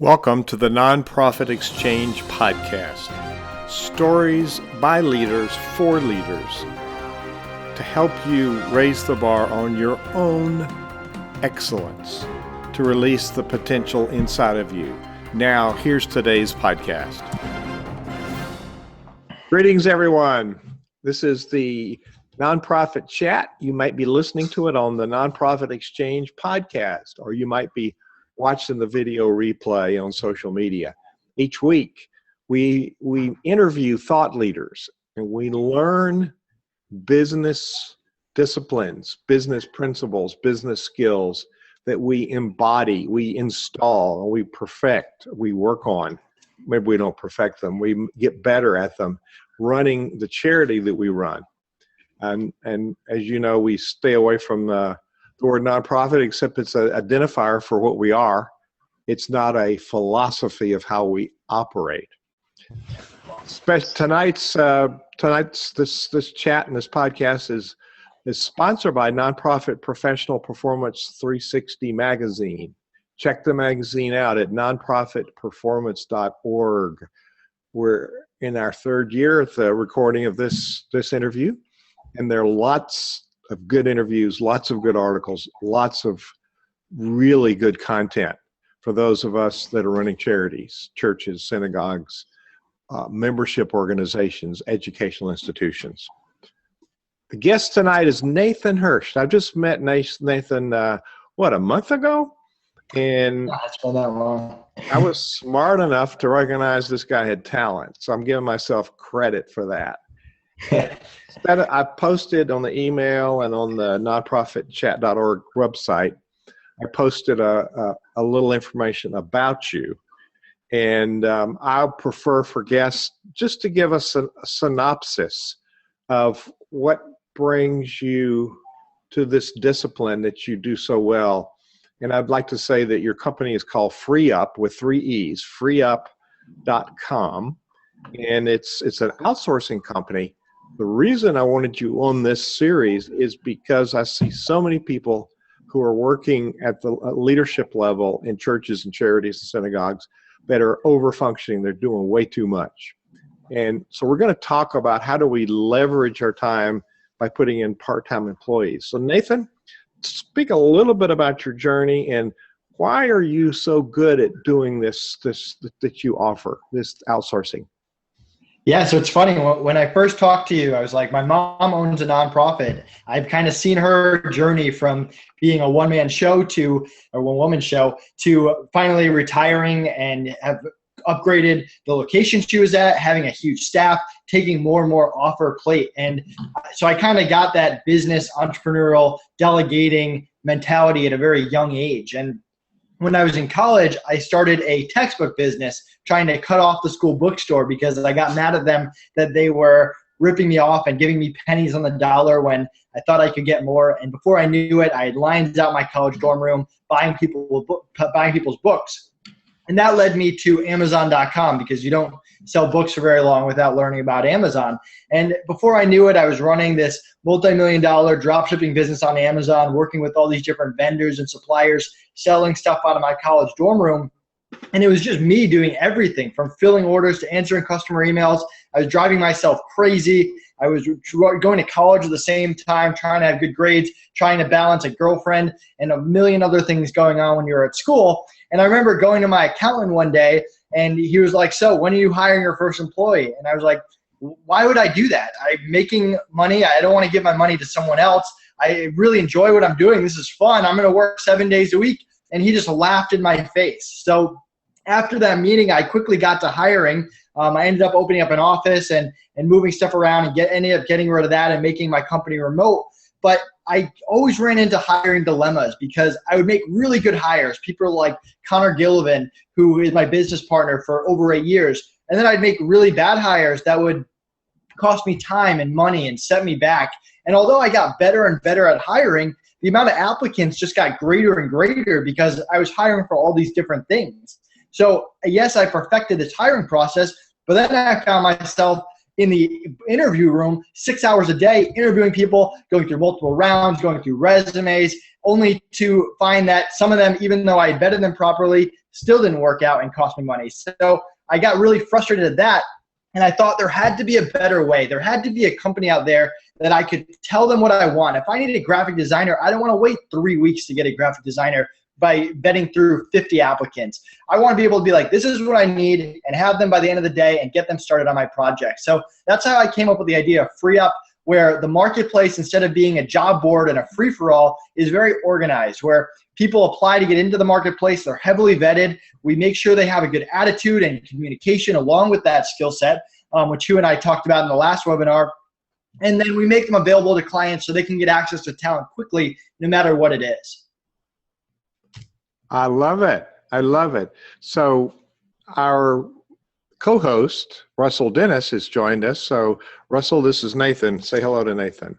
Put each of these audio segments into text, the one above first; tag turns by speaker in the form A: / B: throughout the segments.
A: Welcome to the Nonprofit Exchange podcast. Stories by leaders for leaders to help you raise the bar on your own excellence, to release the potential inside of you. Now, here's today's podcast. Greetings, everyone. This is the Nonprofit Chat. You might be listening to it on the Nonprofit Exchange podcast, or you might be watching the video replay on social media. Each week, we interview thought leaders and we learn business disciplines, business principles, business skills that we embody, we install, we perfect, we work on. Maybe we don't perfect them. We get better at them running the charity that we run. And as you know, we stay away from the word nonprofit, except it's an identifier for what we are. It's not a philosophy of how we operate. Tonight's this chat and this podcast is sponsored by Nonprofit Professional Performance 360 magazine. Check the magazine out at nonprofitperformance.org. We're in our third year at the recording of this interview, and there are lots of good interviews, lots of good articles, lots of really good content for those of us that are running charities, churches, synagogues, membership organizations, educational institutions. The guest tonight is Nathan Hirsch. I just met Nathan, a month ago? And
B: it's been that long.
A: I was smart enough to recognize this guy had talent, so I'm giving myself credit for that. I posted on the email and on the nonprofitchat.org website, I posted a little information about you. And I prefer for guests just to give us a synopsis of what brings you to this discipline that you do so well. And I'd like to say that your company is called FreeUp with 3 E's, freeup.com. And it's an outsourcing company. The reason I wanted you on this series is because I see so many people who are working at the leadership level in churches and charities and synagogues that are overfunctioning. They're doing way too much. And so we're going to talk about how do we leverage our time by putting in part-time employees. So Nathan, speak a little bit about your journey and why are you so good at doing this that you offer, this outsourcing?
B: Yeah, so it's funny. When I first talked to you, I was like, my mom owns a nonprofit. I've kind of seen her journey from being a one-woman show to finally retiring and have upgraded the location she was at, having a huge staff, taking more and more off her plate. And so I kind of got that business entrepreneurial delegating mentality at a very young age. And when I was in college, I started a textbook business trying to cut off the school bookstore because I got mad at them that they were ripping me off and giving me pennies on the dollar when I thought I could get more. And before I knew it, I had lines out my college dorm room buying people's books. And that led me to Amazon.com because you don't sell books for very long without learning about Amazon. And before I knew it, I was running this multi-million-dollar dropshipping business on Amazon, working with all these different vendors and suppliers, selling stuff out of my college dorm room. And it was just me doing everything from filling orders to answering customer emails. I was driving myself crazy. I was going to college at the same time, trying to have good grades, trying to balance a girlfriend and a million other things going on when you're at school. And I remember going to my accountant one day and he was like, so when are you hiring your first employee? And I was like, why would I do that? I'm making money. I don't want to give my money to someone else. I really enjoy what I'm doing. This is fun. I'm going to work 7 days a week. And he just laughed in my face. So after that meeting, I quickly got to hiring. I ended up opening up an office and moving stuff around and ended up getting rid of that and making my company remote. But I always ran into hiring dilemmas because I would make really good hires. People like Connor Gillivan, who is my business partner for over 8 years. And then I'd make really bad hires that would cost me time and money and set me back. And although I got better and better at hiring, the amount of applicants just got greater and greater because I was hiring for all these different things. So yes, I perfected this hiring process, but then I found myself in the interview room 6 hours a day, interviewing people, going through multiple rounds, going through resumes, only to find that some of them, even though I vetted them properly, still didn't work out and cost me money. So I got really frustrated at that. And I thought there had to be a better way. There had to be a company out there that I could tell them what I want. If I need a graphic designer, I don't want to wait 3 weeks to get a graphic designer by vetting through 50 applicants. I want to be able to be like, this is what I need, and have them by the end of the day and get them started on my project. So that's how I came up with the idea of FreeUp, where the marketplace, instead of being a job board and a free-for-all, is very organized, where people apply to get into the marketplace. They're heavily vetted. We make sure they have a good attitude and communication along with that skill set, which you and I talked about in the last webinar. And then we make them available to clients so they can get access to talent quickly, no matter what it is.
A: I love it. I love it. So our co-host, Russell Dennis, has joined us. So Russell, this is Nathan. Say hello to Nathan.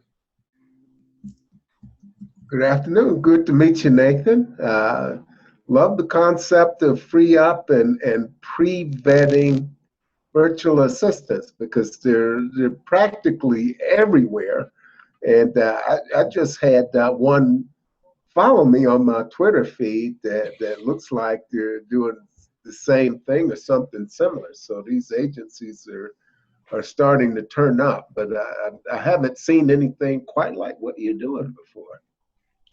C: Good afternoon. Good to meet you, Nathan. Love the concept of FreeUp and pre-vetting virtual assistants, because they're practically everywhere. And I just had one follow me on my Twitter feed that looks like they're doing the same thing or something similar. So these agencies are starting to turn up, but I haven't seen anything quite like what you're doing before.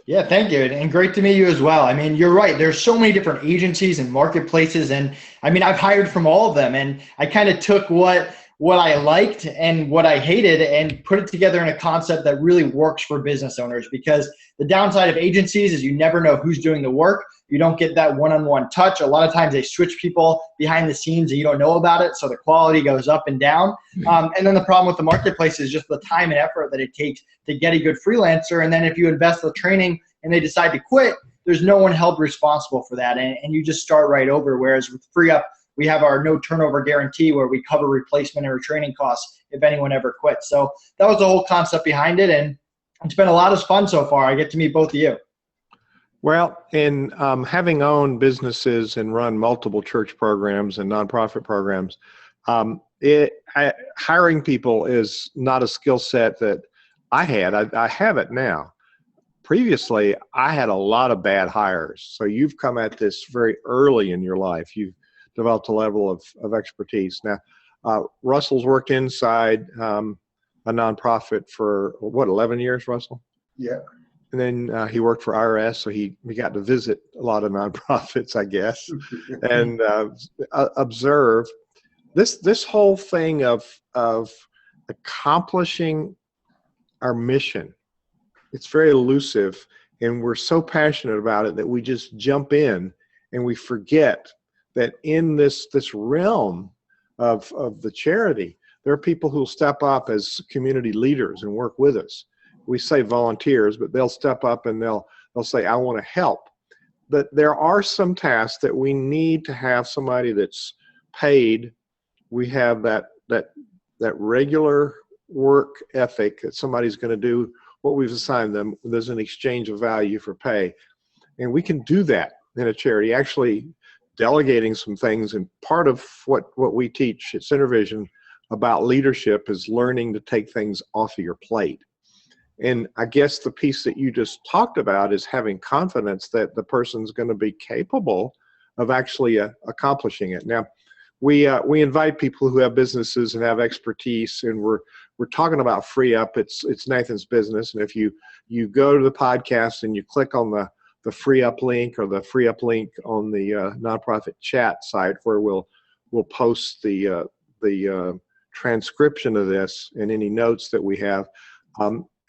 B: Yeah, thank you. And great to meet you as well. I mean, you're right. There's so many different agencies and marketplaces. And I mean, I've hired from all of them. And I kind of took what I liked and what I hated and put it together in a concept that really works for business owners. Because the downside of agencies is you never know who's doing the work. You don't get that one-on-one touch. A lot of times they switch people behind the scenes and you don't know about it. So the quality goes up and down. And then the problem with the marketplace is just the time and effort that it takes to get a good freelancer. And then if you invest the training and they decide to quit, there's no one held responsible for that. And you just start right over. Whereas with FreeUp, we have our no turnover guarantee where we cover replacement or training costs if anyone ever quits. So that was the whole concept behind it. And it's been a lot of fun so far. I get to meet both of you.
A: Well, in having owned businesses and run multiple church programs and nonprofit programs, hiring people is not a skill set that I had. I have it now. Previously, I had a lot of bad hires. So you've come at this very early in your life. You've developed a level of expertise. Now, Russell's worked inside a nonprofit for, 11 years, Russell?
C: Yeah.
A: And then he worked for IRS, so he got to visit a lot of nonprofits, I guess, and observe this whole thing of accomplishing our mission. It's very elusive, and we're so passionate about it that we just jump in and we forget that in this realm of the charity, there are people who will step up as community leaders and work with us. We say volunteers, but they'll step up and they'll say, I want to help. But there are some tasks that we need to have somebody that's paid. We have that regular work ethic that somebody's going to do what we've assigned them. There's an exchange of value for pay. And we can do that in a charity, actually delegating some things. And part of what we teach at CenterVision about leadership is learning to take things off of your plate. And I guess the piece that you just talked about is having confidence that the person's going to be capable of actually accomplishing it. Now, we invite people who have businesses and have expertise, and we're talking about FreeUp. It's Nathan's business, and if you go to the podcast and you click on the FreeUp link or the FreeUp link on the nonprofit chat site, where we'll post the transcription of this and any notes that we have.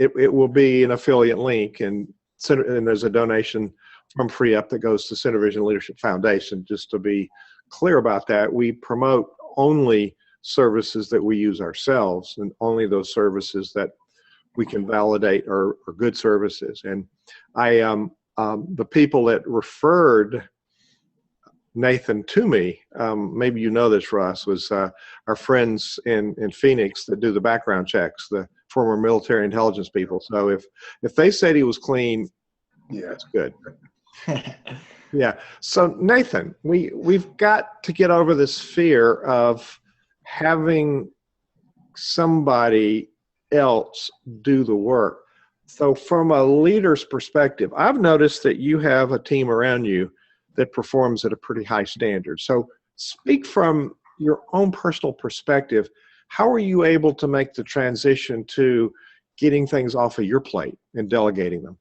A: It will be an affiliate link, and there's a donation from FreeUp that goes to CenterVision Leadership Foundation. Just to be clear about that, we promote only services that we use ourselves, and only those services that we can validate are good services. And the people that referred Nathan to me, maybe you know this, Russ, was our friends in Phoenix that do the background checks, the former military intelligence people. So if they said he was clean, yeah, that's good. Yeah. So Nathan, we've got to get over this fear of having somebody else do the work. So from a leader's perspective, I've noticed that you have a team around you that performs at a pretty high standard. So speak from your own personal perspective. How are you able to make the transition to getting things off of your plate and delegating them?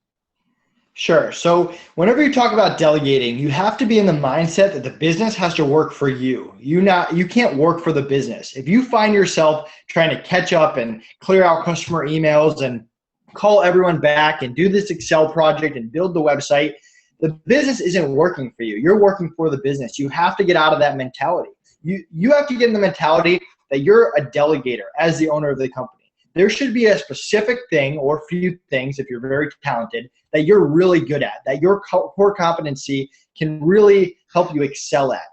B: Sure. So whenever you talk about delegating, you have to be in the mindset that the business has to work for you. You can't work for the business. If you find yourself trying to catch up and clear out customer emails and call everyone back and do this Excel project and build the website, the business isn't working for you. You're working for the business. You have to get out of that mentality. You have to get in the mentality that you're a delegator as the owner of the company. There should be a specific thing or few things, if you're very talented, that you're really good at, that your core competency can really help you excel at.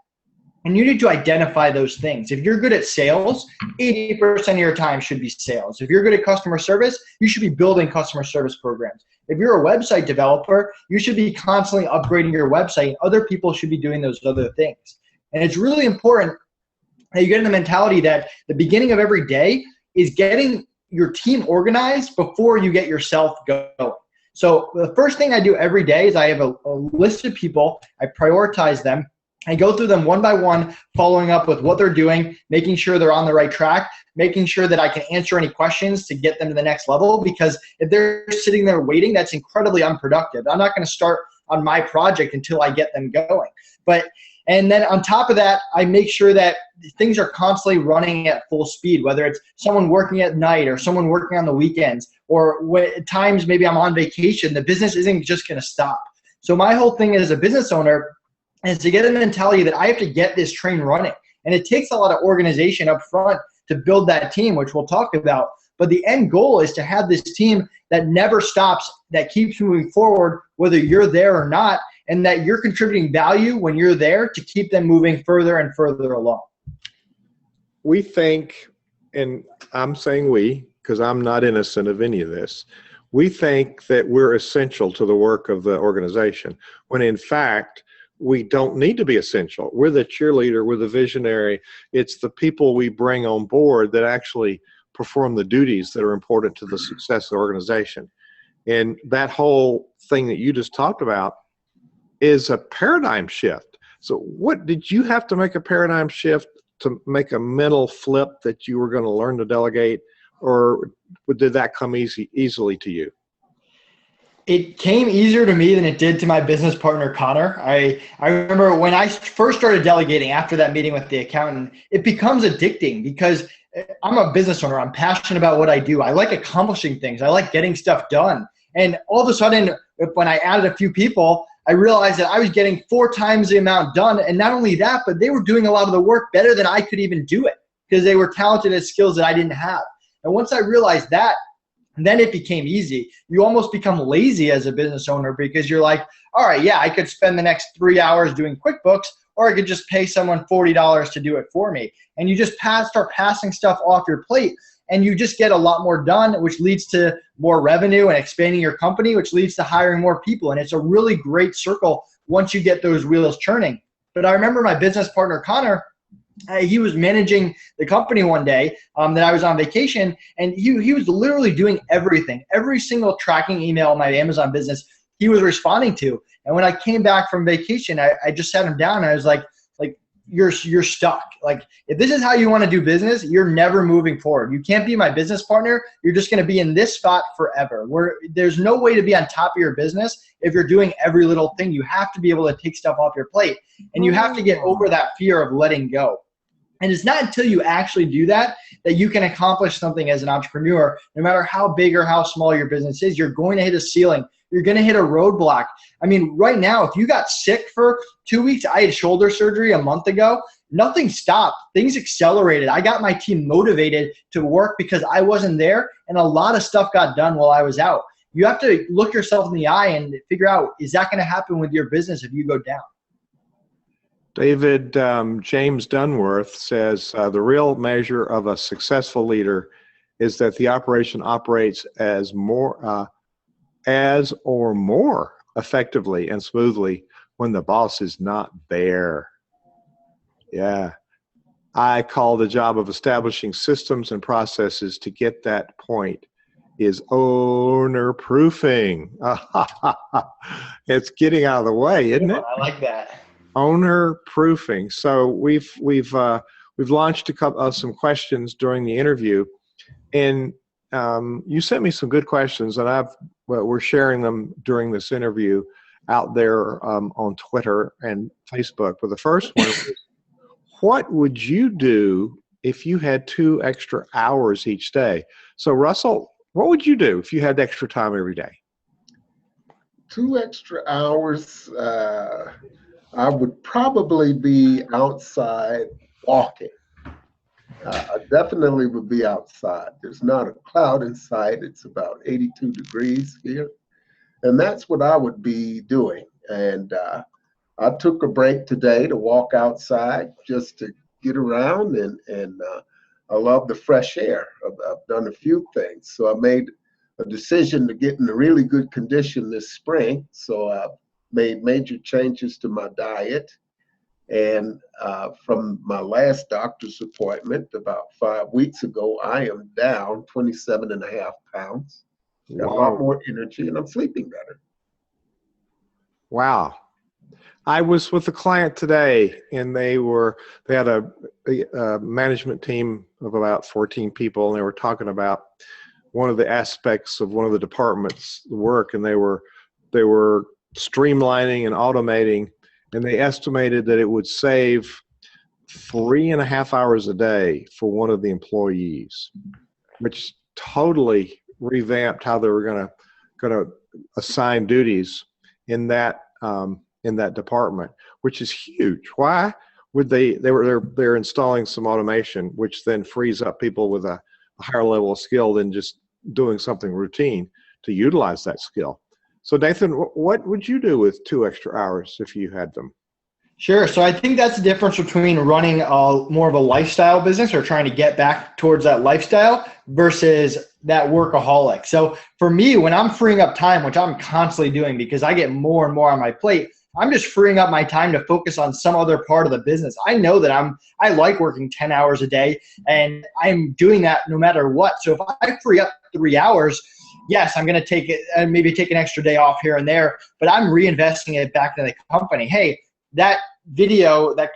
B: And you need to identify those things. If you're good at sales, 80% of your time should be sales. If you're good at customer service, you should be building customer service programs. If you're a website developer, you should be constantly upgrading your website. Other people should be doing those other things. And it's really important that you get in the mentality that the beginning of every day is getting your team organized before you get yourself going. So the first thing I do every day is I have a list of people. I prioritize them. I go through them one by one, following up with what they're doing, making sure they're on the right track, making sure that I can answer any questions to get them to the next level. Because if they're sitting there waiting, that's incredibly unproductive. I'm not going to start on my project until I get them going. And then on top of that, I make sure that things are constantly running at full speed, whether it's someone working at night or someone working on the weekends, or at times maybe I'm on vacation. The business isn't just going to stop. So my whole thing as a business owner is to get a mentality that I have to get this train running. And it takes a lot of organization up front to build that team, which we'll talk about. But the end goal is to have this team that never stops, that keeps moving forward, whether you're there or not, and that you're contributing value when you're there to keep them moving further and further along.
A: We think, and I'm saying we, because I'm not innocent of any of this, we think that we're essential to the work of the organization, when in fact, we don't need to be essential. We're the cheerleader, we're the visionary. It's the people we bring on board that actually perform the duties that are important to the success of the organization. And that whole thing that you just talked about is a paradigm shift. So what did you have to make a paradigm shift to make a mental flip that you were going to learn to delegate, or did that come easily to you?
B: It came easier to me than it did to my business partner, Connor. I remember when I first started delegating after that meeting with the accountant, it becomes addicting because I'm a business owner. I'm passionate about what I do. I like accomplishing things. I like getting stuff done. And all of a sudden, when I added a few people, I realized that I was getting 4 times the amount done. And not only that, but they were doing a lot of the work better than I could even do it because they were talented at skills that I didn't have. And once I realized that, then it became easy. You almost become lazy as a business owner because you're like, all right, yeah, I could spend the next 3 hours doing QuickBooks, or I could just pay someone $40 to do it for me. And you just start passing stuff off your plate, and you just get a lot more done, which leads to more revenue and expanding your company, which leads to hiring more people. And it's a really great circle once you get those wheels churning. But I remember my business partner, Connor, he was managing the company one day that I was on vacation, and he was literally doing everything. Every single tracking email in my Amazon business, he was responding to. And when I came back from vacation, I just sat him down and I was like, you're stuck. Like, if this is how you want to do business, you're never moving forward. You can't be my business partner. You're just going to be in this spot forever. There's no way to be on top of your business if you're doing every little thing. You have to be able to take stuff off your plate, and you have to get over that fear of letting go. And it's not until you actually do that that you can accomplish something as an entrepreneur. No matter how big or how small your business is, you're going to hit a ceiling. You're going to hit a roadblock. I mean, right now, if you got sick for 2 weeks, I had shoulder surgery a month ago. Nothing stopped. Things accelerated. I got my team motivated to work because I wasn't there, and a lot of stuff got done while I was out. You have to look yourself in the eye and figure out, is that going to happen with your business if you go down?
A: David, James Dunworth says, the real measure of a successful leader is that the operation operates as or more effectively and smoothly when the boss is not there. Yeah. I call the job of establishing systems and processes to get that point is owner proofing. It's getting out of the way, isn't it?
B: I like that.
A: owner proofing. So we've launched a couple some questions during the interview, and you sent me some good questions, and we're sharing them during this interview out there on Twitter and Facebook. But the first one was, what would you do if you had 2 extra hours each day? So Russell, what would you do if you had extra time every day?
C: 2 extra hours, I would probably be outside walking. I definitely would be outside. There's not a cloud in sight. It's about 82 degrees here. And that's what I would be doing. And I took a break today to walk outside just to get around, and I love the fresh air. I've done a few things. So I made a decision to get in a really good condition this spring. So I made major changes to my diet. And from my last doctor's appointment about 5 weeks ago, I am down 27.5 pounds. Got a lot more energy, and I'm sleeping better.
A: Wow. I was with a client today, and they had a management team of about 14 people, and they were talking about one of the aspects of one of the departments' work, and they were streamlining and automating, and they estimated that it would save 3.5 hours a day for one of the employees, which totally revamped how they were going to assign duties in that department, which is huge. Why would they're installing some automation, which then frees up people with a higher level of skill than just doing something routine to utilize that skill. So Nathan, what would you do with 2 extra hours if you had them?
B: Sure. So I think that's the difference between running more of a lifestyle business or trying to get back towards that lifestyle versus that workaholic. So for me, when I'm freeing up time, which I'm constantly doing because I get more and more on my plate, I'm just freeing up my time to focus on some other part of the business. I know that I like working 10 hours a day, and I'm doing that no matter what. So if I free up 3 hours, yes, I'm going to take it and maybe take an extra day off here and there, but I'm reinvesting it back into the company. Hey, that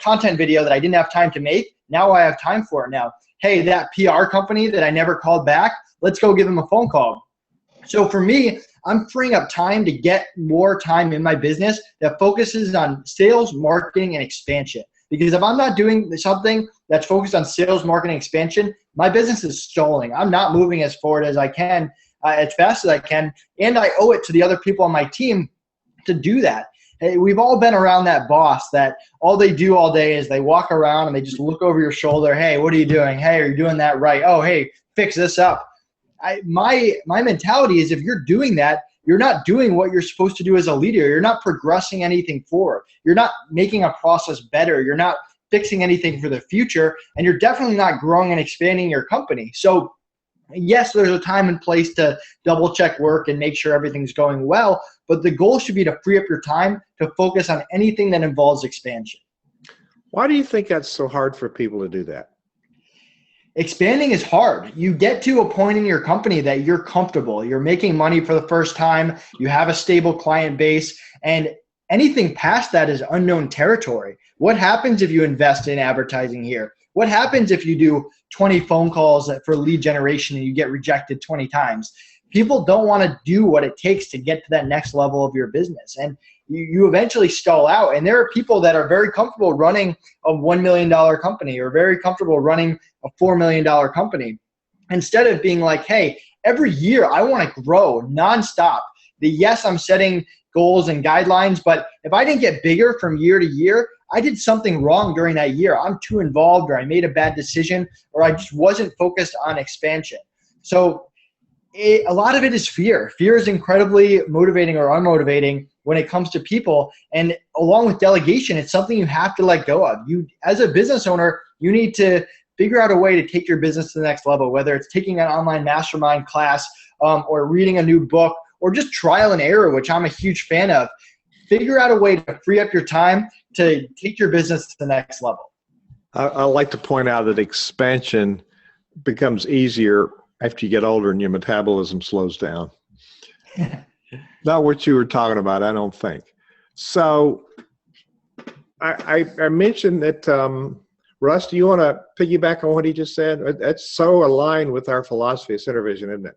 B: content video that I didn't have time to make, now I have time for it now. Hey, that PR company that I never called back, let's go give them a phone call. So for me, I'm freeing up time to get more time in my business that focuses on sales, marketing, and expansion. Because if I'm not doing something that's focused on sales, marketing, expansion, my business is stalling. I'm not moving as forward as I can, as fast as I can, and I owe it to the other people on my team to do that. Hey, we've all been around that boss that all they do all day is they walk around and they just look over your shoulder. Hey, what are you doing? Hey, are you doing that right? Oh, hey, fix this up. My mentality is if you're doing that, you're not doing what you're supposed to do as a leader. You're not progressing anything forward. You're not making a process better. You're not fixing anything for the future, and you're definitely not growing and expanding your company. So yes, there's a time and place to double check work and make sure everything's going well, but the goal should be to free up your time to focus on anything that involves expansion.
A: Why do you think that's so hard for people to do that?
B: Expanding is hard. You get to a point in your company that you're comfortable. You're making money for the first time. You have a stable client base, and anything past that is unknown territory. What happens if you invest in advertising here? What happens if you do 20 phone calls for lead generation and you get rejected 20 times? People don't want to do what it takes to get to that next level of your business. And you eventually stall out. And there are people that are very comfortable running a $1 million company or very comfortable running a $4 million company. Instead of being like, hey, every year I want to grow nonstop. Yes, I'm setting goals and guidelines, but if I didn't get bigger from year to year, I did something wrong during that year. I'm too involved, or I made a bad decision, or I just wasn't focused on expansion. So a lot of it is fear. Fear is incredibly motivating or unmotivating when it comes to people. And along with delegation, it's something you have to let go of. You, as a business owner, you need to figure out a way to take your business to the next level, whether it's taking an online mastermind class or reading a new book or just trial and error, which I'm a huge fan of. Figure out a way to free up your time to take your business to the next level.
A: I like to point out that expansion becomes easier after you get older and your metabolism slows down. Not what you were talking about, I don't think. So I mentioned that, Russ, do you want to piggyback on what he just said? That's so aligned with our philosophy of Intervision, isn't it?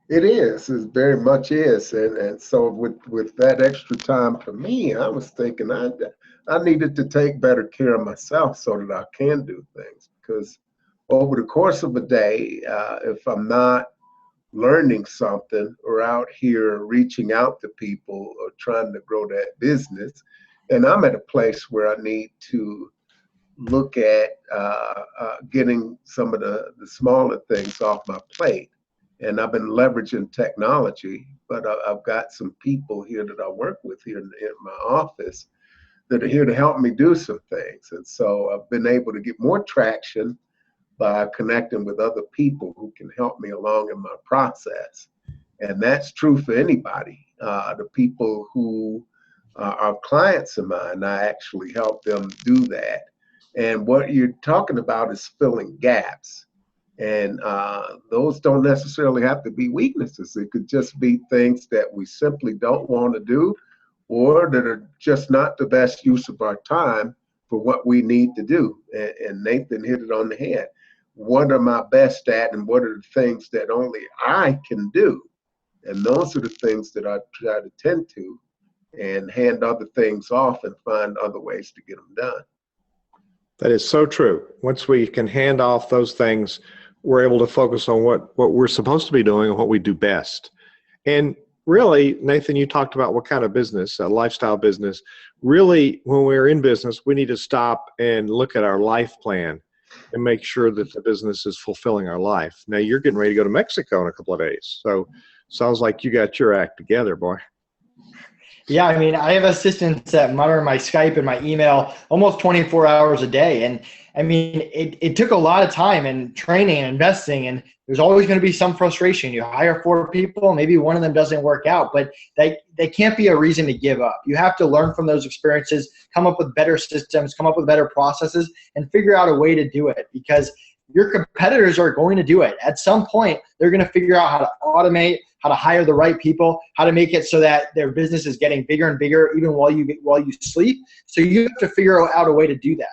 C: It is. It very much is. And so with that extra time for me, I was thinking I needed to take better care of myself so that I can do things. Because over the course of a day, if I'm not learning something or out here reaching out to people or trying to grow that business, and I'm at a place where I need to look at getting some of the smaller things off my plate. And I've been leveraging technology, but I've got some people here that I work with here in my office that are here to help me do some things. And so I've been able to get more traction by connecting with other people who can help me along in my process. And that's true for anybody. The people who are clients of mine, I actually help them do that. And what you're talking about is filling gaps. And those don't necessarily have to be weaknesses. It could just be things that we simply don't want to do, or that are just not the best use of our time for what we need to do. And Nathan hit it on the head. What am I best at, and what are the things that only I can do? And those are the things that I try to tend to, and hand other things off and find other ways to get them done.
A: That is so true. Once we can hand off those things, we're able to focus on what we're supposed to be doing and what we do best. And really, Nathan, you talked about what kind of business, a lifestyle business. Really, when we're in business, we need to stop and look at our life plan and make sure that the business is fulfilling our life. Now, you're getting ready to go to Mexico in a couple of days. So sounds like you got your act together, boy.
B: Yeah, I mean, I have assistants that monitor my Skype and my email almost 24 hours a day. And I mean, it took a lot of time and training and investing, and there's always going to be some frustration. You hire 4 people, maybe one of them doesn't work out, but they can't be a reason to give up. You have to learn from those experiences, come up with better systems, come up with better processes, and figure out a way to do it, because your competitors are going to do it. At some point, they're going to figure out how to automate, how to hire the right people, how to make it so that their business is getting bigger and bigger even while you sleep. So you have to figure out a way to do that.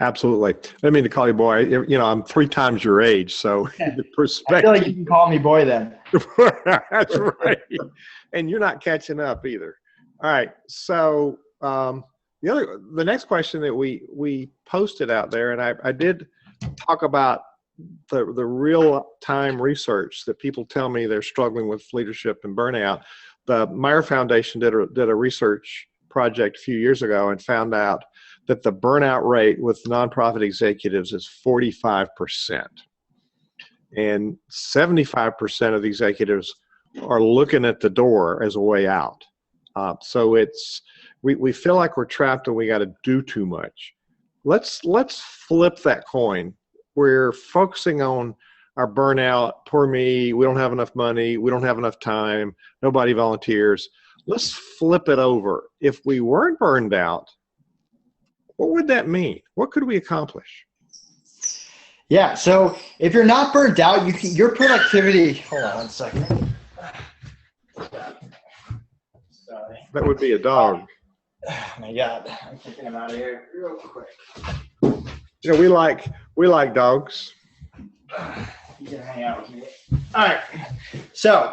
A: Absolutely. I didn't mean to call you boy. You know, I'm 3 times your age, so the perspective.
B: I feel like you can call me boy then.
A: That's right. And you're not catching up either. All right. So the next question that we posted out there, and I did talk about the real-time research that people tell me they're struggling with leadership and burnout. The Meyer Foundation did a research project a few years ago and found out that the burnout rate with nonprofit executives is 45%. And 75% of the executives are looking at the door as a way out. So we feel like we're trapped and we got to do too much. Let's flip that coin. We're focusing on our burnout, poor me, we don't have enough money, we don't have enough time, nobody volunteers. Let's flip it over. If we weren't burned out, what would that mean? What could we accomplish?
B: Yeah, so if you're not burnt out, your productivity, hold on one second. Sorry.
A: That would be a dog.
B: Oh my God, I'm kicking him out of here real quick.
A: You know, we like dogs.
B: You can hang out with me. All right. So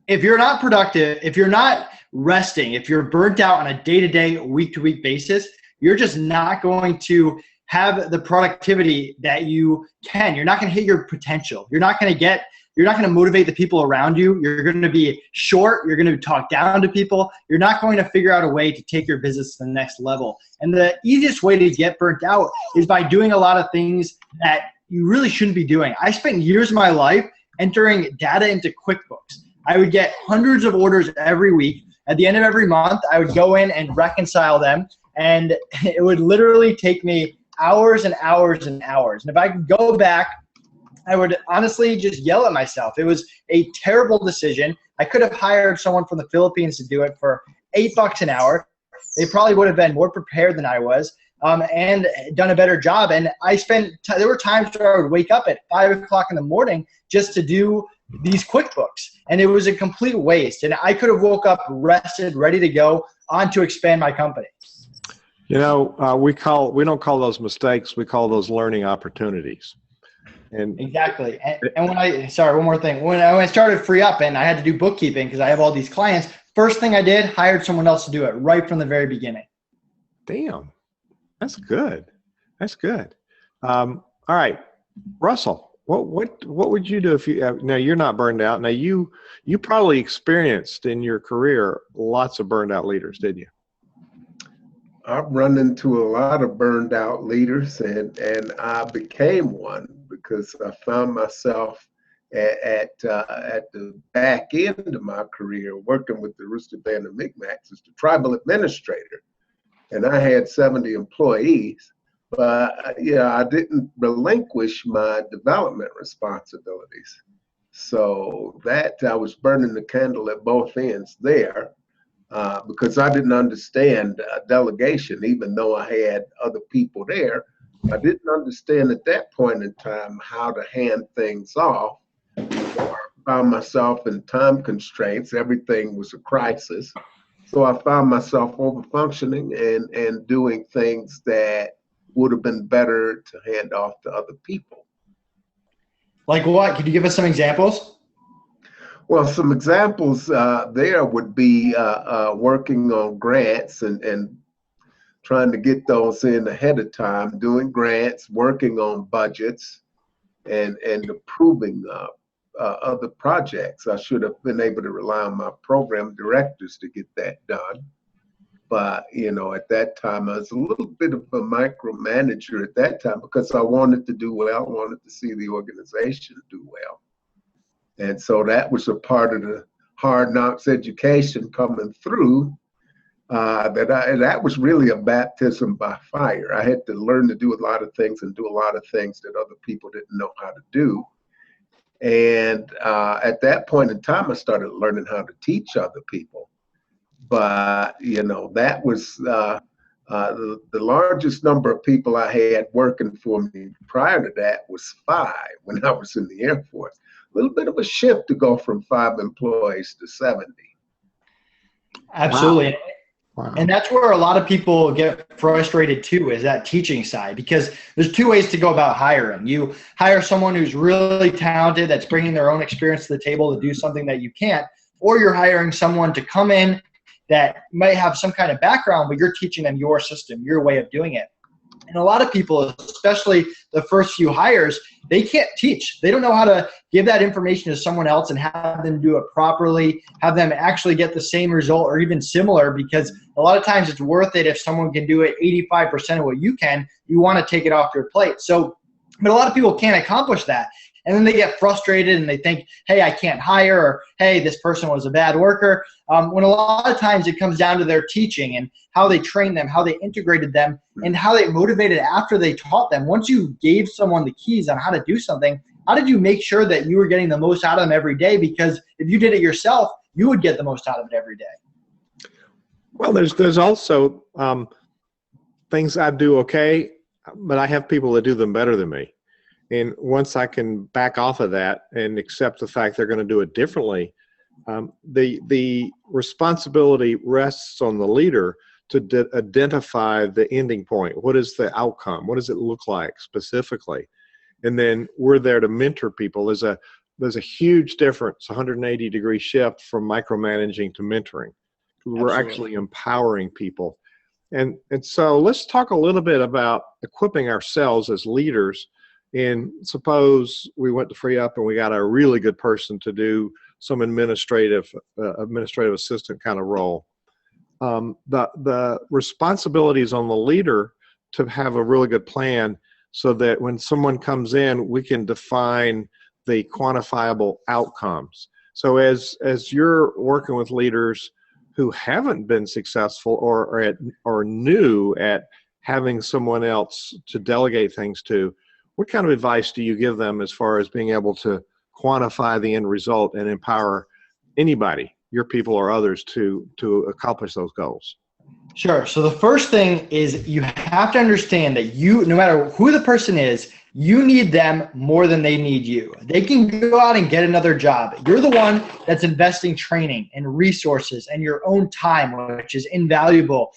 B: if you're not productive, if you're not resting, if you're burnt out on a day-to-day, week-to-week basis, you're just not going to have the productivity that you can. You're not going to hit your potential. You're not going to motivate the people around you. You're going to be short. You're going to talk down to people. You're not going to figure out a way to take your business to the next level. And the easiest way to get burnt out is by doing a lot of things that you really shouldn't be doing. I spent years of my life entering data into QuickBooks. I would get hundreds of orders every week. At the end of every month, I would go in and reconcile them. And it would literally take me hours and hours and hours. And if I could go back, I would honestly just yell at myself. It was a terrible decision. I could have hired someone from the Philippines to do it for $8 an hour. They probably would have been more prepared than I was and done a better job. And there were times where I would wake up at 5 o'clock in the morning just to do these QuickBooks. And it was a complete waste. And I could have woke up rested, ready to go on to expand my company.
A: You know, we don't call those mistakes. We call those learning opportunities. And
B: exactly. And one more thing. When I started Free Up and I had to do bookkeeping because I have all these clients, first thing I did, hired someone else to do it right from the very beginning.
A: Damn, that's good. That's good. All right, Russell, what would you do if you now you're not burned out? Now you probably experienced in your career lots of burned out leaders, didn't you?
C: I've run into a lot of burned out leaders, and I became one because I found myself at the back end of my career working with the Rooster Band of Micmacs as the tribal administrator, and I had 70 employees. But I didn't relinquish my development responsibilities. So that I was burning the candle at both ends there because I didn't understand delegation, even though I had other people there. I didn't understand at that point in time how to hand things off. I found myself in time constraints. Everything was a crisis. So I found myself overfunctioning and doing things that would have been better to hand off to other people.
B: Like what? Could you give us some examples?
C: Well, some examples there would be working on grants and trying to get those in ahead of time, doing grants, working on budgets, and approving other projects. I should have been able to rely on my program directors to get that done. But, at that time, I was a little bit of a micromanager at that time because I wanted to do well, wanted to see the organization do well. And so that was a part of the hard knocks education coming through that was really a baptism by fire. I had to learn to do a lot of things and do a lot of things that other people didn't know how to do. And at that point in time, I started learning how to teach other people. But, that was the largest number of people I had working for me prior to that was 5 when I was in the Air Force. A little bit of a shift to go from 5 employees to 70.
B: Absolutely.
A: Wow.
B: And that's where a lot of people get frustrated too, is that teaching side, because there's 2 ways to go about hiring. You hire someone who's really talented, that's bringing their own experience to the table to do something that you can't, or you're hiring someone to come in that might have some kind of background, but you're teaching them your system, your way of doing it. And a lot of people, especially the first few hires, they can't teach. They don't know how to give that information to someone else and have them do it properly, have them actually get the same result or even similar, because a lot of times it's worth it if someone can do it 85% of what you can. You want to take it off your plate. So, but a lot of people can't accomplish that. And then they get frustrated and they think, hey, I can't hire, or hey, this person was a bad worker. When a lot of times it comes down to their teaching and how they trained them, how they integrated them, and how they motivated after they taught them. Once you gave someone the keys on how to do something, how did you make sure that you were getting the most out of them every day? Because if you did it yourself, you would get the most out of it every day.
A: Well, there's also things I do okay, but I have people that do them better than me. And once I can back off of that and accept the fact they're going to do it differently, the responsibility rests on the leader to identify the ending point. What is the outcome? What does it look like specifically? And then we're there to mentor people. There's a huge difference, 180-degree shift from micromanaging to mentoring. We're
B: Absolutely.
A: actually empowering people. And so let's talk a little bit about equipping ourselves as leaders. And suppose we went to Free Up and we got a really good person to do some administrative assistant kind of role. The responsibility is on the leader to have a really good plan so that when someone comes in, we can define the quantifiable outcomes. So as you're working with leaders who haven't been successful or new at having someone else to delegate things to, what kind of advice do you give them as far as being able to quantify the end result and empower anybody, your people or others, to accomplish those goals?
B: Sure. So the first thing is you have to understand that no matter who the person is, You need them more than they need you. They can go out and get another job. You're the one that's investing training and resources and your own time, which is invaluable.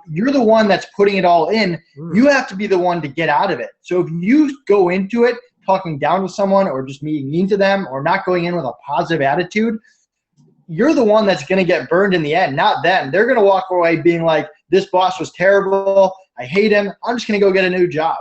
B: You're the one that's putting it all in. You have to be the one to get out of it. So if you go into it talking down to someone or just being mean to them or not going in with a positive attitude, you're the one that's going to get burned in the end, not them. They're going to walk away being like, this boss was terrible. I hate him. I'm just going to go get a new job.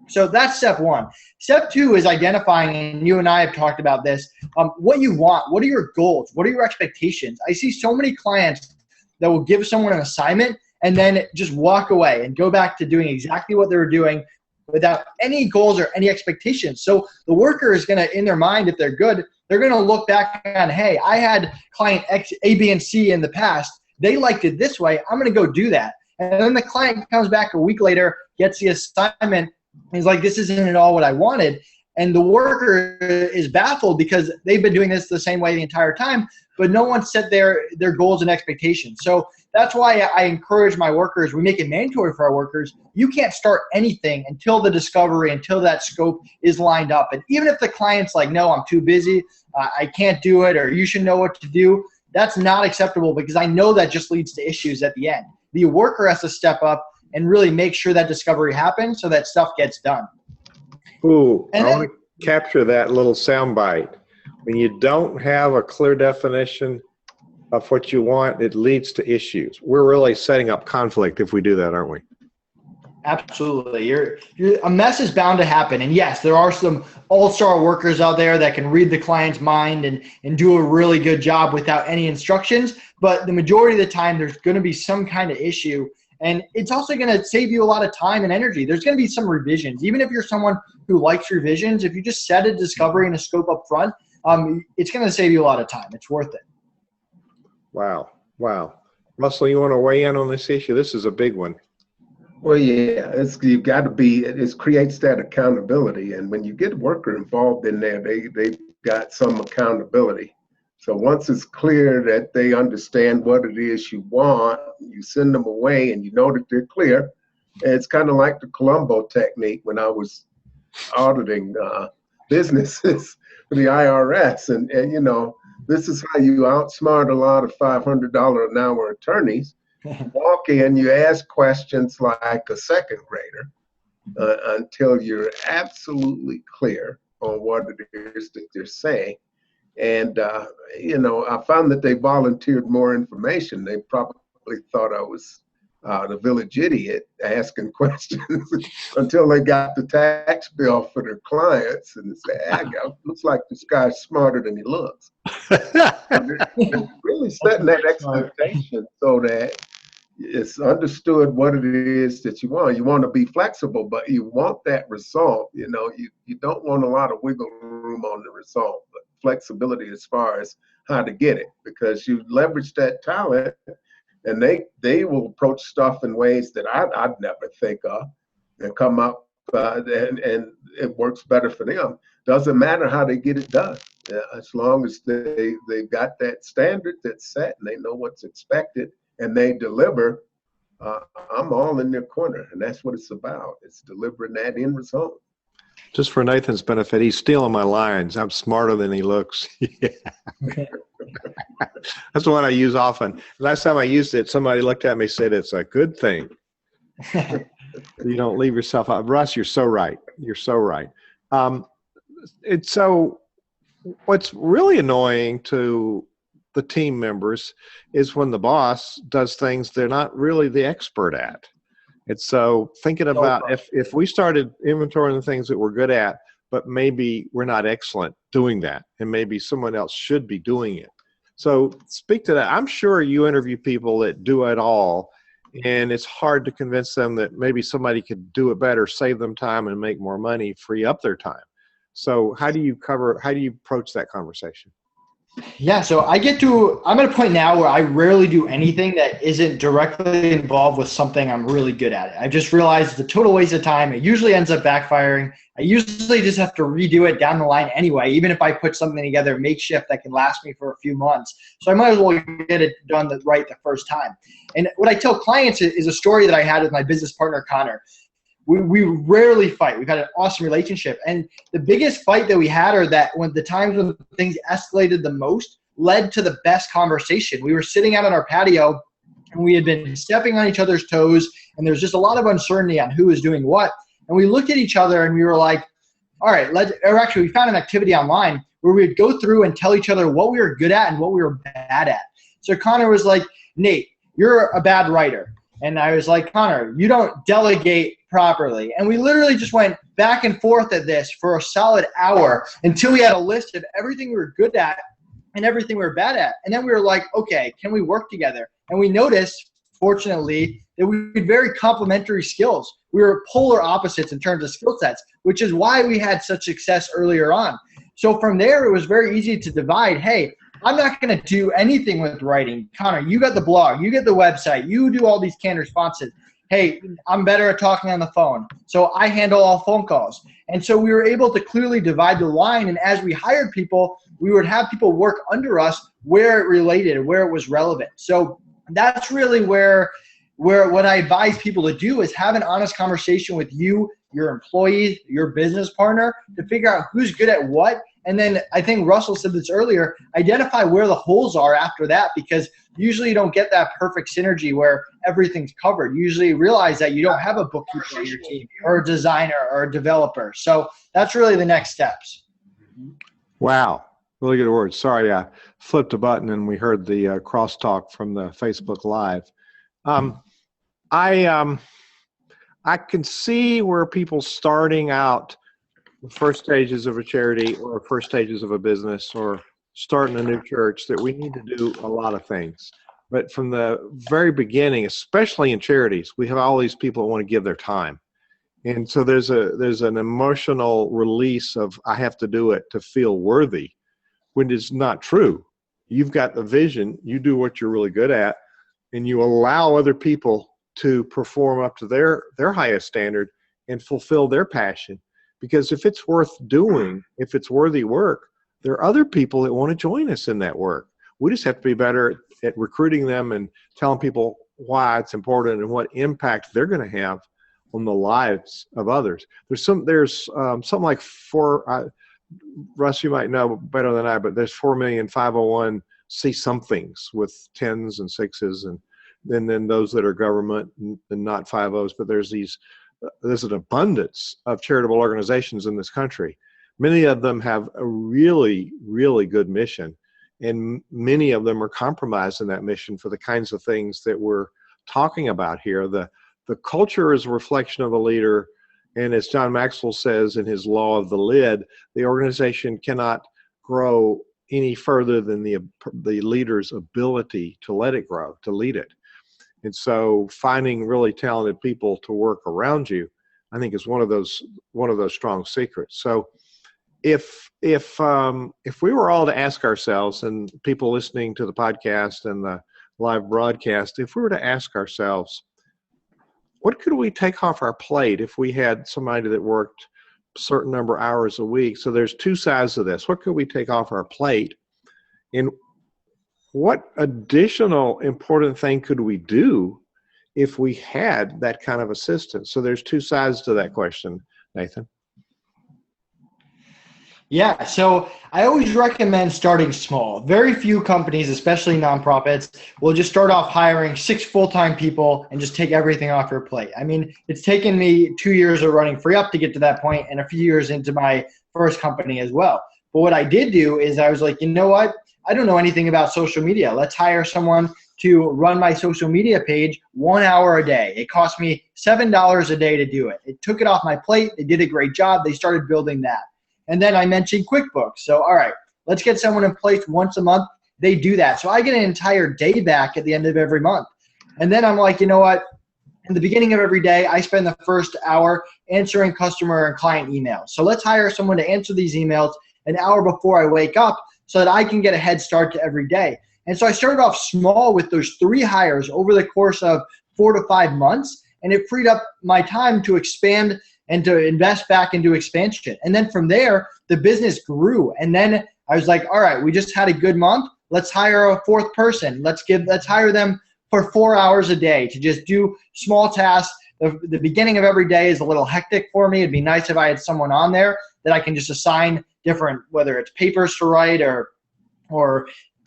B: So that's step one. Step two is identifying, and you and I have talked about this, what you want. What are your goals? What are your expectations? I see so many clients that will give someone an assignment and then just walk away and go back to doing exactly what they were doing without any goals or any expectations. So the worker is going to, in their mind, if they're good, they're going to look back on, hey, I had client X, A, B, and C in the past. They liked it this way. I'm going to go do that. And then the client comes back a week later, gets the assignment, he's like, this isn't at all what I wanted. And the worker is baffled because they've been doing this the same way the entire time, but no one set their goals and expectations. So that's why I encourage my workers, we make it mandatory for our workers, you can't start anything until the discovery, until that scope is lined up. And even if the client's like, no, I'm too busy, I can't do it, or you should know what to do, that's not acceptable because I know that just leads to issues at the end. The worker has to step up and really make sure that discovery happens so that stuff gets done.
A: Ooh,
B: and
A: I want to capture that little soundbite. When you don't have a clear definition of what you want, it leads to issues. We're really setting up conflict if we do that, aren't we?
B: Absolutely. A mess is bound to happen. And yes, there are some all-star workers out there that can read the client's mind and do a really good job without any instructions. But the majority of the time, there's going to be some kind of issue. And it's also going to save you a lot of time and energy. There's going to be some revisions. Even if you're someone who likes revisions, if you just set a discovery and a scope up front, it's going to save you a lot of time. It's worth it.
A: Wow. Russell, you want to weigh in on this issue? This is a big one.
C: Well, yeah, you've got to be, it creates that accountability. And when you get a worker involved in there, they've got some accountability. So once it's clear that they understand what it is you want, you send them away and you know that they're clear. And it's kind of like the Columbo technique when I was auditing businesses for the IRS. And you know, this is how you outsmart a lot of $500 an hour attorneys. Walk in, you ask questions like a second grader until you're absolutely clear on what it is that they're saying. And, you know, I found that they volunteered more information. They probably thought I was the village idiot asking questions until they got the tax bill for their clients. And they say, looks like this guy's smarter than he looks. They're really setting that expectation so that it's understood what it is that you want. You want to be flexible, but you want that result. You know, you don't want a lot of wiggle room on the result, but flexibility as far as how to get it, because you leverage that talent and they will approach stuff in ways that I'd never think of and come up and it works better for them. Doesn't matter how they get it done. As long as they've got that standard that's set and they know what's expected and they deliver, I'm all in their corner. And that's what it's about. It's delivering that end result.
A: Just for Nathan's benefit, he's stealing my lines. I'm smarter than he looks. That's the one I use often. Last time I used it, somebody looked at me and said, it's a good thing. You don't leave yourself out. Russ, you're so right. You're so right. It's so what's really annoying to the team members is when the boss does things they're not really the expert at. And so thinking about if we started inventorying the things that we're good at, but maybe we're not excellent doing that, and maybe someone else should be doing it. So speak to that. I'm sure you interview people that do it all, and it's hard to convince them that maybe somebody could do it better, save them time and make more money, free up their time. So how do you approach that conversation?
B: Yeah, so I'm at a point now where I rarely do anything that isn't directly involved with something I'm really good at. I just realized it's a total waste of time. It usually ends up backfiring. I usually just have to redo it down the line anyway, even if I put something together makeshift that can last me for a few months. So I might as well get it done right the first time. And what I tell clients is a story that I had with my business partner, Connor. we rarely fight. We've had an awesome relationship. And the biggest fight that we had are that when the times when things escalated the most led to the best conversation. We were sitting out on our patio and we had been stepping on each other's toes, and there's just a lot of uncertainty on who was doing what. And we looked at each other and we were like, all right, we found an activity online where we would go through and tell each other what we were good at and what we were bad at. So Connor was like, Nate, you're a bad writer. And I was like, Connor, you don't delegate properly. And we literally just went back and forth at this for a solid hour until we had a list of everything we were good at and everything we were bad at. And then we were like, okay, can we work together? And we noticed, fortunately, that we had very complementary skills. We were polar opposites in terms of skill sets, which is why we had such success earlier on. So from there, it was very easy to divide, hey, I'm not going to do anything with writing. Connor, you got the blog, you get the website, you do all these canned responses. Hey, I'm better at talking on the phone, so I handle all phone calls. And so we were able to clearly divide the line, and as we hired people, we would have people work under us where it related, where it was relevant. So that's really where what I advise people to do is have an honest conversation with you, your employees, your business partner, to figure out who's good at what. And then I think Russell said this earlier, identify where the holes are after that, because usually you don't get that perfect synergy where everything's covered. You usually realize that you don't have a bookkeeper on your team or a designer or a developer. So that's really the next steps.
A: Wow. Really good words. Sorry, I flipped a button and we heard the crosstalk from the Facebook Live. I can see where people starting out the first stages of a charity or first stages of a business or starting a new church that we need to do a lot of things. But from the very beginning, especially in charities, we have all these people that want to give their time. And so there's an emotional release of I have to do it to feel worthy, when it's not true. You've got the vision, you do what you're really good at, and you allow other people to perform up to their highest standard and fulfill their passion. Because if it's worth doing, if it's worthy work, there are other people that want to join us in that work. We just have to be better at recruiting them and telling people why it's important and what impact they're going to have on the lives of others. There's something like Russ, you might know better than I, but there's 4 million 501c somethings with 10s and 6s, and then those that are government and not 50s. But there's an abundance of charitable organizations in this country. Many of them have a really, really good mission, and many of them are compromised in that mission for the kinds of things that we're talking about here. The culture is a reflection of a leader, and as John Maxwell says in his law of the lid, the organization cannot grow any further than the leader's ability to let it grow, to lead it. And so finding really talented people to work around you, I think, is one of those strong secrets. So if we were all to ask ourselves, and people listening to the podcast and the live broadcast, if we were to ask ourselves, what could we take off our plate if we had somebody that worked a certain number of hours a week? So there's two sides to this. What could we take off our plate? And what additional important thing could we do if we had that kind of assistance? So there's two sides to that question, Nathan.
B: Yeah, so I always recommend starting small. Very few companies, especially nonprofits, will just start off hiring 6 full-time people and just take everything off your plate. I mean, it's taken me 2 years of running Free Up to get to that point, and a few years into my first company as well. But what I did do is I was like, you know what? I don't know anything about social media. Let's hire someone to run my social media page 1 hour a day. It cost me $7 a day to do it. It took it off my plate. They did a great job. They started building that. And then I mentioned QuickBooks. So, all right, let's get someone in place once a month. They do that. So I get an entire day back at the end of every month. And then I'm like, you know what? In the beginning of every day, I spend the first hour answering customer and client emails. So let's hire someone to answer these emails an hour before I wake up so that I can get a head start to every day. And so I started off small with those 3 hires over the course of 4 to 5 months, and it freed up my time to expand and to invest back into expansion. And then from there, the business grew. And then I was like, all right, we just had a good month. Let's hire a 4th person. Let's hire them for 4 hours a day to just do small tasks the beginning of every day is a little hectic for me. It'd be nice if I had someone on there that I can just assign different, whether it's papers to write or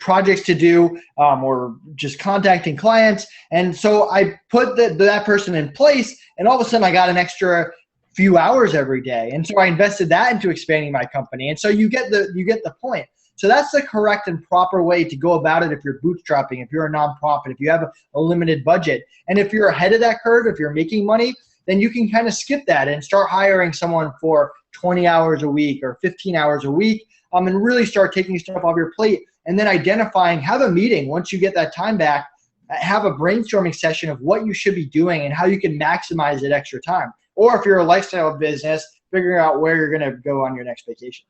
B: projects to do, or just contacting clients. And so I put that person in place, and all of a sudden I got an extra few hours every day. And so I invested that into expanding my company. And so you get the point. So that's the correct and proper way to go about it if you're bootstrapping, if you're a nonprofit, if you have a limited budget. And if you're ahead of that curve, if you're making money, then you can kind of skip that and start hiring someone for 20 hours a week or 15 hours a week, and really start taking stuff off your plate. And then identifying, have a meeting once you get that time back, have a brainstorming session of what you should be doing and how you can maximize that extra time. Or if you're a lifestyle business, figuring out where you're going to go on your next vacation.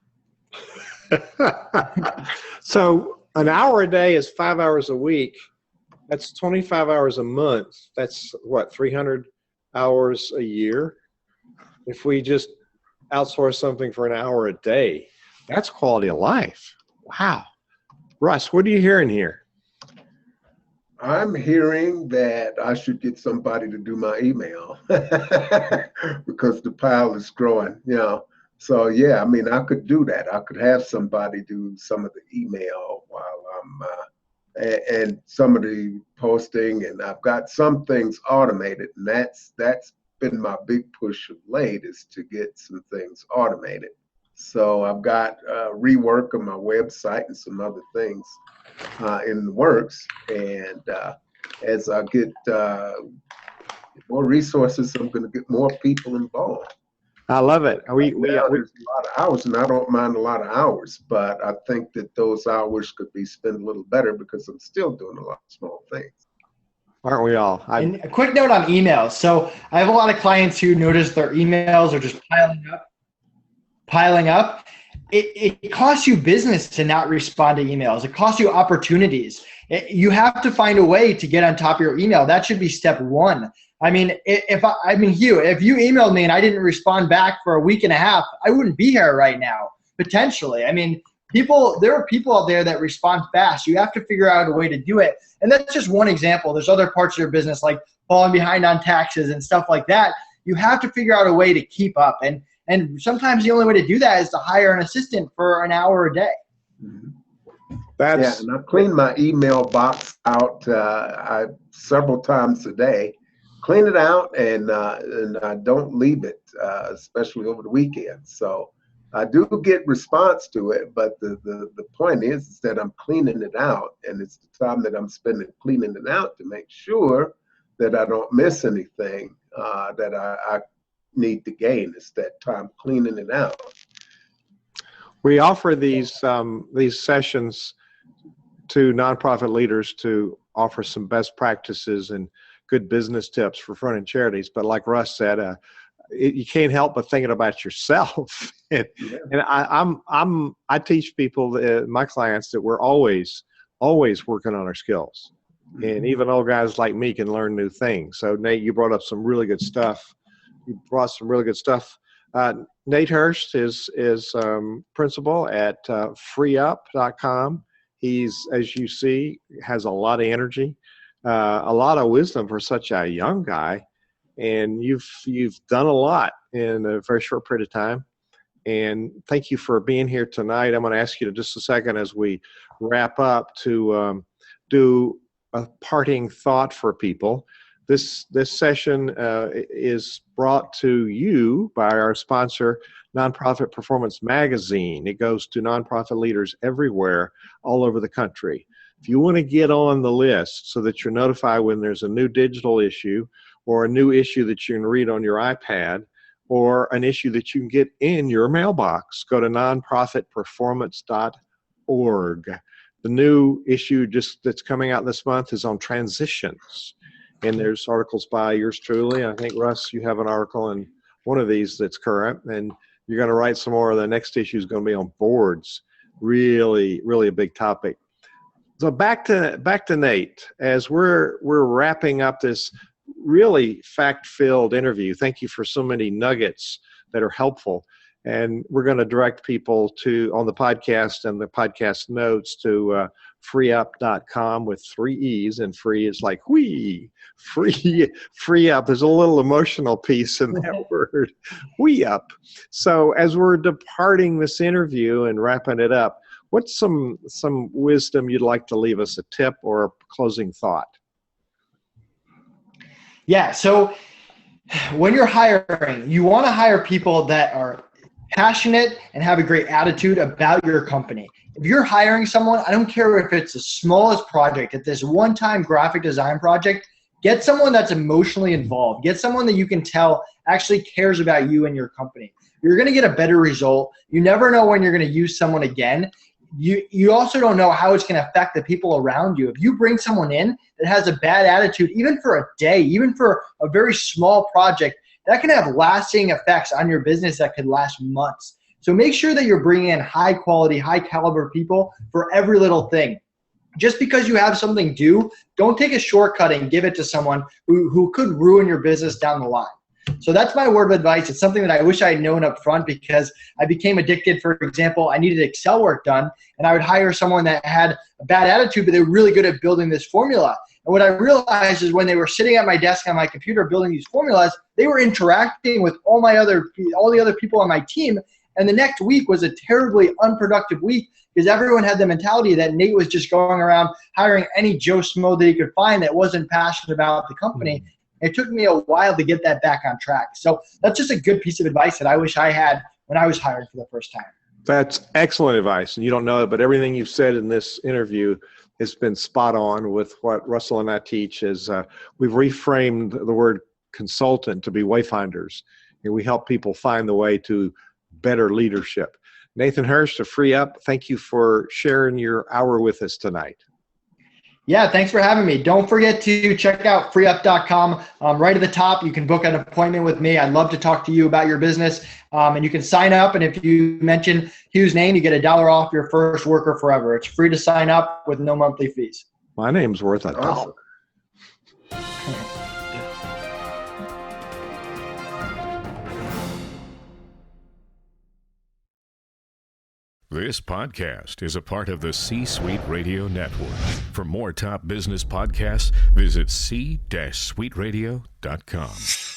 A: So an hour a day is 5 hours a week. That's 25 hours a month. That's what, 300 hours a year? If we just outsource something for an hour a day, that's quality of life. Wow. Russ, what are you hearing here?
C: I'm hearing that I should get somebody to do my email because the pile is growing, So yeah, I mean, I could do that. I could have somebody do some of the email while I'm and some of the posting, and I've got some things automated, and that's been my big push of late, is to get some things automated. So I've got rework of my website and some other things in the works, and as I get more resources, I'm going to get more people involved.
A: I love it.
C: There's a lot of hours, and I don't mind a lot of hours, but I think that those hours could be spent a little better because I'm still doing a lot of small things.
A: Aren't we all?
B: And a quick note on emails. So I have a lot of clients who notice their emails are just piling up. It costs you business to not respond to emails. It costs you opportunities. You have to find a way to get on top of your email. That should be step one. I mean, Hugh, if you emailed me and I didn't respond back for a week and a half, I wouldn't be here right now, potentially. I mean, there are people out there that respond fast. You have to figure out a way to do it. And that's just one example. There's other parts of your business like falling behind on taxes and stuff like that. You have to figure out a way to keep up. And sometimes the only way to do that is to hire an assistant for an hour a day.
C: And I clean my email box out several times a day. Clean it out, and I don't leave it, especially over the weekend. So I do get response to it, but the point is that I'm cleaning it out, and it's the time that I'm spending cleaning it out to make sure that I don't miss anything that I need to gain. It's that time cleaning it out.
A: We offer these sessions to nonprofit leaders to offer some best practices and good business tips for front-end charities. But like Russ said, you can't help but thinking about yourself. And I teach people, my clients, that we're always working on our skills. And even old guys like me can learn new things. So Nate, you brought up some really good stuff. Nate Hirsch is principal at freeup.com. He's, as you see, has a lot of energy, a lot of wisdom for such a young guy, and you've done a lot in a very short period of time. And thank you for being here tonight. I'm going to ask you to just a second as we wrap up to do a parting thought for people. This session is brought to you by our sponsor, Nonprofit Performance Magazine. It goes to nonprofit leaders everywhere, all over the country. If you want to get on the list so that you're notified when there's a new digital issue or a new issue that you can read on your iPad or an issue that you can get in your mailbox, go to nonprofitperformance.org. The new issue that's coming out this month is on transitions. And there's articles by yours truly. I think, Russ, you have an article in one of these that's current, and you're going to write some more. The next issue is going to be on boards. Really, really a big topic. So back to Nate, as we're wrapping up this really fact-filled interview. Thank you for so many nuggets that are helpful. And we're going to direct people on the podcast and the podcast notes to freeup.com with 3 E's, and free is like whee. Free up. There's a little emotional piece in that word. We up. So as we're departing this interview and wrapping it up, what's some wisdom you'd like to leave us, a tip or a closing thought?
B: Yeah, so when you're hiring, you want to hire people that are passionate and have a great attitude about your company. If you're hiring someone, I don't care if it's the smallest project, if this one-time graphic design project, get someone that's emotionally involved. Get someone that you can tell actually cares about you and your company. You're going to get a better result. You never know when you're going to use someone again. You also don't know how it's going to affect the people around you. If you bring someone in that has a bad attitude, even for a day, even for a very small project, that can have lasting effects on your business that could last months. So make sure that you're bringing in high quality, high caliber people for every little thing. Just because you have something due, don't take a shortcut and give it to someone who could ruin your business down the line. So that's my word of advice. It's something that I wish I had known up front, because I became addicted. For example, I needed Excel work done, and I would hire someone that had a bad attitude, but they were really good at building this formula. And what I realized is when they were sitting at my desk on my computer building these formulas, they were interacting with all the other people on my team. And the next week was a terribly unproductive week, because everyone had the mentality that Nate was just going around hiring any Joe Schmo that he could find that wasn't passionate about the company. It took me a while to get that back on track. So that's just a good piece of advice that I wish I had when I was hiring for the first time.
A: That's excellent advice. And you don't know it, but everything you've said in this interview has been spot on with what Russell and I teach. Is we've reframed the word consultant to be wayfinders, and we help people find the way to better leadership. Nathan Hirsch to Free Up, thank you for sharing your hour with us tonight.
B: Yeah, thanks for having me. Don't forget to check out freeup.com. Right at the top, you can book an appointment with me. I'd love to talk to you about your business. And you can sign up, and if you mention Hugh's name, you get $1 off your first worker forever. It's free to sign up with no monthly fees.
A: My name's worth $1.
D: This podcast is a part of the C-Suite Radio Network. For more top business podcasts, visit c-suiteradio.com.